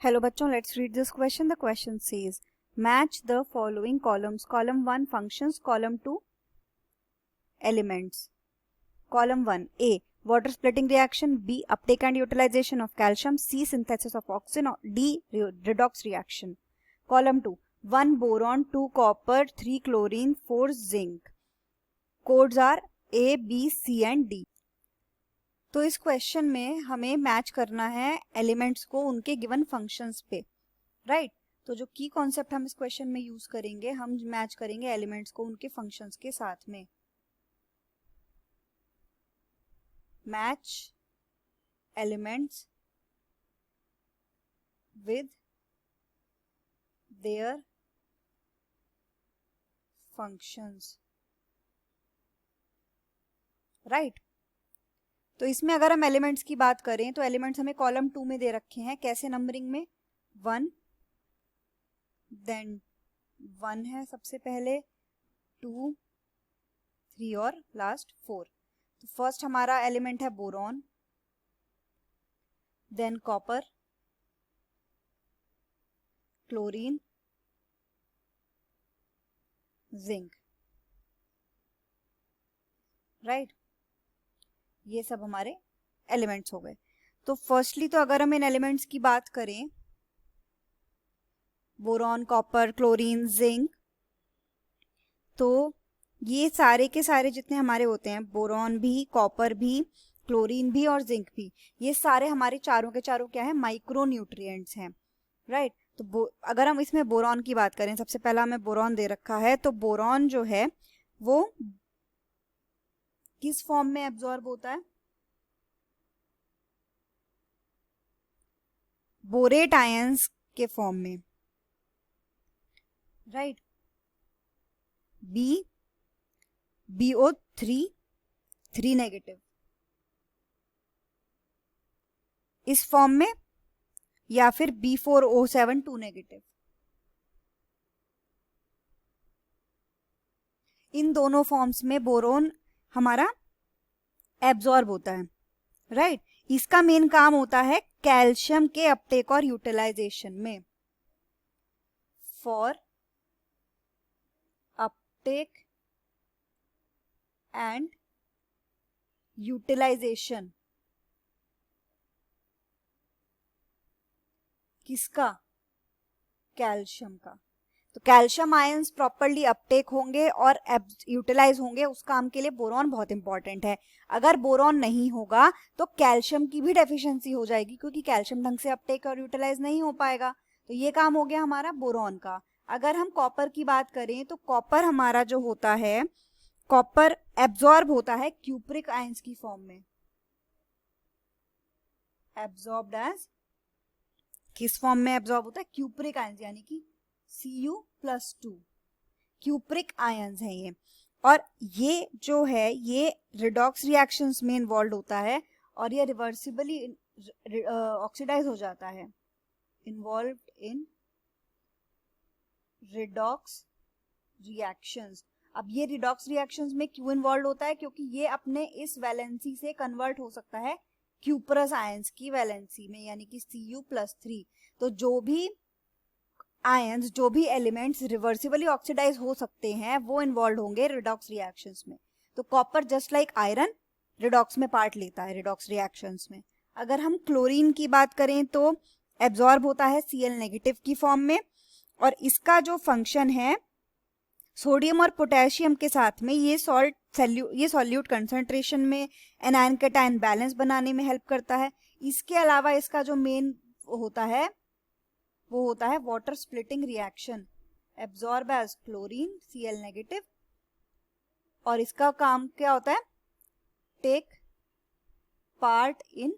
Hello बच्चों, let's read this question. The question says match the following columns. Column 1 functions, column 2 elements. Column 1 A water splitting reaction, B uptake and utilization of calcium, C synthesis of oxygen, D redox reaction. Column 2 1 boron, 2 copper, 3 chlorine, 4 zinc. Codes are A, B, C and D. तो इस question में हमें match करना है elements को उनके given functions पे, right. तो जो की कॉन्सेप्ट हम इस क्वेश्चन में यूज करेंगे, हम मैच करेंगे एलिमेंट्स को उनके फंक्शंस के साथ में. Match elements with their functions, right. तो इसमें अगर हम एलिमेंट्स की बात करें तो एलिमेंट्स हमें कॉलम 2 में दे रखे हैं. कैसे नंबरिंग में? 1, देन 1 है सबसे पहले, 2, 3 और लास्ट 4. तो फर्स्ट हमारा एलिमेंट है boron, than copper, chlorine, zinc, right. ये सब हमारे एलिमेंट्स हो गए. तो फर्स्टली तो अगर हम इन एलिमेंट्स की बात करें, बोरॉन, कॉपर, क्लोरीन, जिंक, तो ये सारे के सारे जितने हमारे होते हैं, बोरॉन भी, कॉपर भी, क्लोरीन भी और जिंक भी, ये सारे हमारे चारों के चारों क्या है? माइक्रो न्यूट्रिएंट्स हैं, राइट. तो अगर हम इसमें बोरॉन की बात करें, सबसे पहला हमें बोरॉन दे रखा है. तो बोरॉन जो है वो किस फॉर्म में एब्जॉर्ब होता है? बोरेट आयंस के फॉर्म में, राइट. BO3 3 नेगेटिव इस फॉर्म में, या फिर B4O7 2 नेगेटिव. इन दोनों फॉर्म्स में बोरोन हमारा एब्जॉर्ब होता है, राइट. इसका मेन काम होता है कैल्शियम के अपटेक और यूटिलाइजेशन में. फॉर अपटेक एंड यूटिलाइजेशन किसका? कैल्शियम का. तो कैल्शियम आयंस प्रॉपर्ली अपटेक होंगे और यूटिलाइज होंगे, उस काम के लिए बोरॉन बहुत इंपॉर्टेंट है. अगर बोरॉन नहीं होगा तो कैल्शियम की भी डेफिशिएंसी हो जाएगी, क्योंकि कैल्शियम ढंग से अपटेक और यूटिलाइज नहीं हो पाएगा. तो ये काम हो गया हमारा बोरॉन का. अगर हम कॉपर की बात करें तो कॉपर हमारा जो होता है, कॉपर एब्जॉर्ब होता है क्यूप्रिक आयंस की फॉर्म में. एब्जॉर्ब्ड एज किस फॉर्म में एब्जॉर्ब होता है? क्यूप्रिक आयंस, यानी कि Cu+2 क्यूप्रिक आयंस है ये. और ये जो है ये रिडॉक्स रिएक्शंस में इन्वॉल्व होता है और ये रिवर्सिबली ऑक्सीडाइज हो जाता है. इन्वॉल्व्ड इन रिडॉक्स रिएक्शंस. अब ये रिडॉक्स रिएक्शंस में क्यों इन्वॉल्व होता है? क्योंकि ये अपने इस वैलेंसी से कन्वर्ट हो सकता है क्यूप्रस आयंस की वैलेंसी में, यानी कि Cu+3. तो जो भी आयंस, जो भी एलिमेंट्स रिवर्सिबली ऑक्सीडाइज हो सकते हैं, वो इन्वॉल्व होंगे रिडॉक्स रिएक्शंस में. तो copper just like iron redox में पार्ट लेता है रिडॉक्स रिएक्शंस में. अगर हम क्लोरीन की बात करें तो एब्जॉर्ब होता है Cl नेगेटिव की फॉर्म में, और इसका जो फंक्शन है सोडियम और पोटेशियम के साथ में ये सॉल्यूट कंसंट्रेशन में एनायन कैटायन बैलेंस बनाने में हेल्प करता है. इसके अलावा इसका जो मेन होता है वो होता है water splitting reaction. Absorb as chlorine Cl negative, और इसका काम क्या होता है? Take part in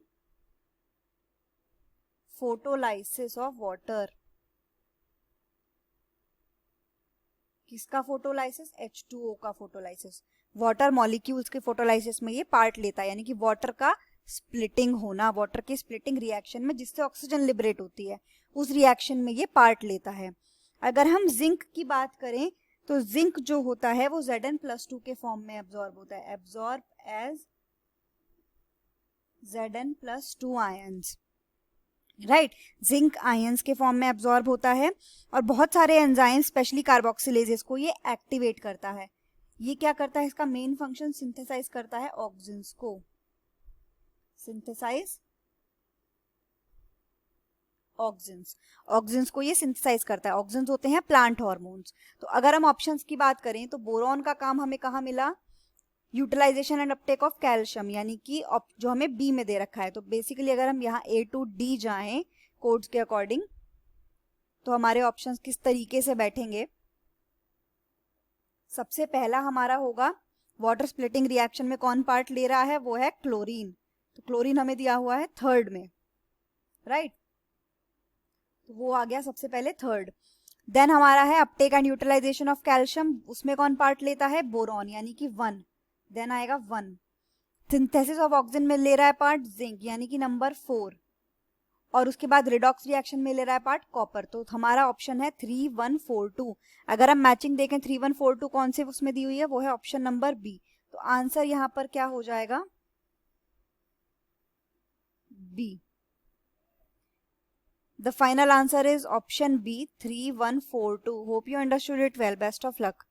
photolysis of water. किसका फोटोलाइसिस? H2O का फोटोलाइसिस. वाटर मॉलिक्यूल्स के फोटोलाइसिस में ये पार्ट लेता है, यानी कि वाटर का स्प्लिटिंग होना, वाटर की स्प्लिटिंग रिएक्शन में जिससे ऑक्सीजन लिबरेट होती है, उस रिएक्शन में ये पार्ट लेता है. अगर हम जिंक की बात करें तो जिंक जो होता है वो Zn+2 के फॉर्म में एब्जॉर्ब होता है. Absorb as Zn+2 ions. Right, zinc ions के फॉर्म में एब्जॉर्ब होता है और बहुत सारे एंजाइम स्पेशली कार्बोक्सिलेजेस को ये एक्टिवेट करता है। ये क्या करता है, इसका मेन फंक्शन सिंथेसाइज करता है ऑक्सिन्स को, सिंथेसाइज ऑक्सिन्स, ऑक्सिन्स को ये सिंथेसाइज करता है। ऑक्सिन्स होते हैं प्लांट हार्मोन्स। तो अगर हम ऑप्शंस की बात करें तो बोरॉन का काम हमें कहाँ मिला, utilization and uptake of calcium, यानी कि जो हमें बी में दे रखा है। तो बेसिकली अगर हम यहाँ ए टू डी जाएं कोड्स के अकॉर्डिंग तो हमारे ऑप्शंस किस तरीके से बैठेंगे। सबसे पहला हमारा होगा वाटर स्प्लिटिंग रिएक्शन में कौन पार्ट ले रहा है, वो है क्लोरीन। तो क्लोरीन हमें दिया हुआ है थर्ड में, राइट, तो वो आ गया सबसे पहले थर्ड। देन हमारा है uptake and utilization of calcium, उसमें कौन पार्ट लेता है, बोरॉन, यानी कि 1, देन आएगा 1। सिंथेसिस ऑफ ऑक्सीजन में ले रहा है पार्ट जिंक, यानी कि नंबर 4, और उसके बाद रिडॉक्स रिएक्शन में ले रहा है पार्ट कॉपर। तो हमारा ऑप्शन है 3142। अगर हम मैचिंग देखें 3142 कौन से उसमें दी हुई है, वो है ऑप्शन नंबर बी। तो आंसर यहाँ पर क्या हो जाएगा, B. The final answer is option B, 3142. Hope you understood it well. Best of luck.